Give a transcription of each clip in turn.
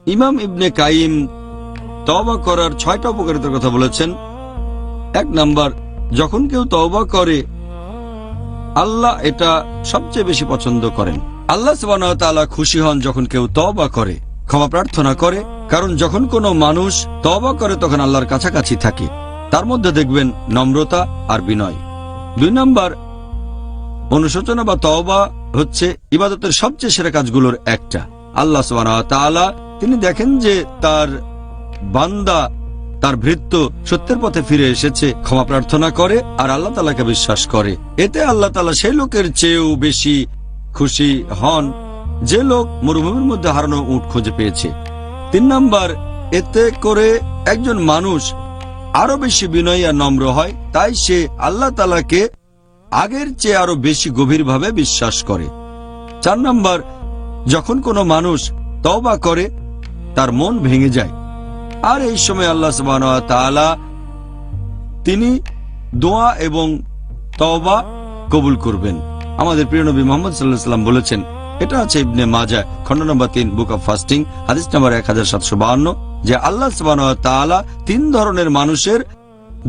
ইমাম ইবনে কাইম তওবা করার 6টা উপকারিতার কথা বলেছেন। 1 নাম্বার, যখন কেউ তওবা করে আল্লাহ এটা সবচেয়ে বেশি পছন্দ করেন। আল্লাহ সুবহানাহু ওয়া তাআলা খুশি হন যখন কেউ তওবা করে, ক্ষমা প্রার্থনা করে, কারণ যখন কোনো মানুষ তওবা করে তখন আল্লাহর কাছাকাছি থাকে। তার মধ্যে দেখবেন নম্রতা আর বিনয়। 2 নাম্বার, অনুশোচনা বা তওবা হচ্ছে ইবাদতের সবচেয়ে সেরা কাজগুলোর একটা। আল্লাহ সুবহানাহু ওয়া তাআলা তিনি দেখেন যে তার বান্দা, তার ভৃত্য সত্যের পথে ফিরে এসেছে, ক্ষমা প্রার্থনা করে আর আল্লাহ তাআলাকে বিশ্বাস করে। এতে আল্লাহ তাআলা সেই লোকের চেয়েও বেশি খুশি হন যে লোক মরুভূমির মধ্যে হারানো উট খুঁজে পেয়েছে। 3 নাম্বার, এতে করে একজন মানুষ আরো বেশি বিনয়ী আর নম্র হয়, তাই সে আল্লাহ তাআলাকে আগের চেয়ে আরো বেশি গভীরভাবে বিশ্বাস করে। 4 নাম্বার, যখন কোনো মানুষ তওবা করে তার মন ভেঙে যায়, আর এই সময় আল্লাহ সুবহানাহু ওয়া তাআলা তিনি দোয়া এবং তওবা কবুল করবেন। আমাদের প্রিয় নবী মুহাম্মদ সাল্লাল্লাহু আলাইহি ওয়াসাল্লাম বলেছেন, এটা আছে ইবনে মাজাহ খণ্ড নম্বর 3 বুক অব ফাস্টিং হাদিস নম্বর 1752, যে আল্লাহ সুবহানাহু ওয়া তাআলা 3 ধরনের মানুষের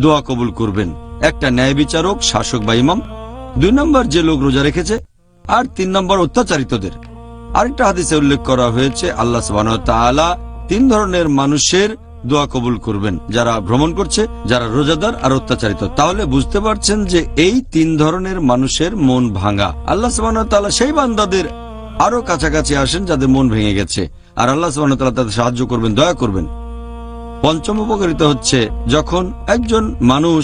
দোয়া কবুল করবেন। একটা ন্যায় বিচারক, শাসক বা ইমাম, 2 নম্বর যে লোক রোজা রেখেছে, আর 3 নম্বর অত্যাচারিতদের। আরেকটা হাদিসে উল্লেখ করা হয়েছে আল্লাহ সুবহানাহু ওয়া তাআলা 3 ধরনের মানুষের দোয়া কবুল করবেন, যারা ভ্রমণ করছে, যারা রোজাদার আর অত্যাচারিত। তাহলে বুঝতে পারছেন যে এই 3 ধরনের মানুষের মন ভাঙা। আল্লাহ সুবহানাহু ওয়া তাআলা সেই বান্দাদের আরো কাছাকাছি আসেন যাদের মন ভেঙে গেছে, আর আল্লাহ সুবহানাহু ওয়া তাআলা তাদের সাহায্য করবেন, দয়া করবেন। 5ম উপকারিতা হচ্ছে যখন একজন মানুষ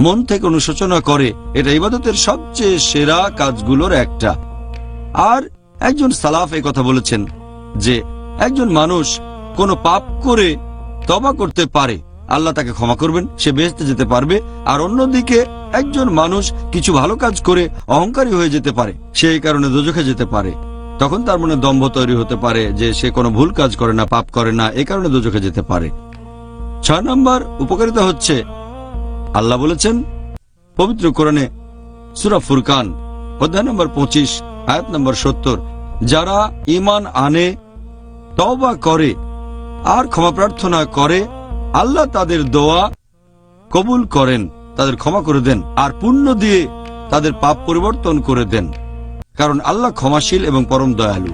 মন থেকে অনুশোচনা করে, এটা ইবাদতের সবচেয়ে সেরা কাজগুলোর একটা। আর একজন সালাফ এই কথা বলেছেন যে একজন মানুষ কোনো পাপ করে তওবা করতে পারে, আল্লাহ তাকে ক্ষমা করবেন, সে বেহেশতে যেতে পারবে। আর অন্যদিকে একজন মানুষ কিছু ভালো কাজ করে অহংকারী হয়ে যেতে পারে, সে এই কারণে দোজখে যেতে পারে। তখন তার মনে দম্ভ তৈরি হতে পারে যে সে কোনো ভুল কাজ করে না, পাপ করে না, এই কারণে দোজখে যেতে পারে। 6 নম্বর উপকারিতা হচ্ছে আল্লাহ বলেছেন পবিত্র কোরআনে সূরা ফুরকান অধ্যায় নম্বর 25 আয়াত নম্বর 70, যারা ঈমান আনে, তওবা করে আর ক্ষমা প্রার্থনা করে, আল্লাহ তাদের দোয়া কবুল করেন, তাদের ক্ষমা করে দেন আর পুণ্য দিয়ে তাদের পাপ পরিবর্তন করে দেন, কারণ আল্লাহ ক্ষমাশীল এবং পরম দয়ালু।